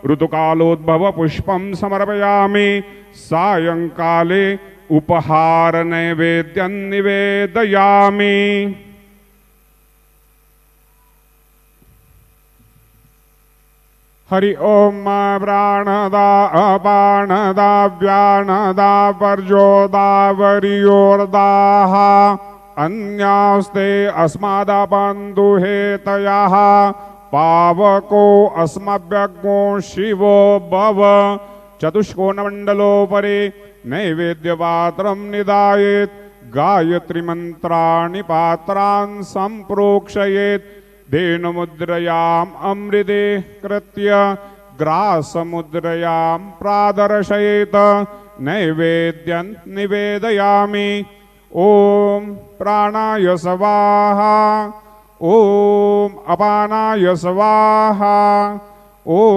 ऋतुकालोद्भव पुष्पं समर्पयामि। सायंकाले उपहार नैवेद्यं निवेदयामि। हरि ओम प्राणदा अपाणदा व्याणदा वर्जोदा वर्योर्दाः अन्यास्ते अस्मादपन्दुहेतयः पावको अस्मभ्यग्नो शिवो भव। चतुष्कोणमण्डलोपरि नैवेद्यपात्रं निधायेत् गायत्री मंत्राणि पात्रान् संप्रोक्षयेत्। धेनुमुद्रयाम् अमृते कृत्य ग्रासमुद्रयां प्रादर्शयेत् नैवेद्यं निवेदयामि। ओम प्राणाय स्वाहा ओम अपानाय स्वाहा ओम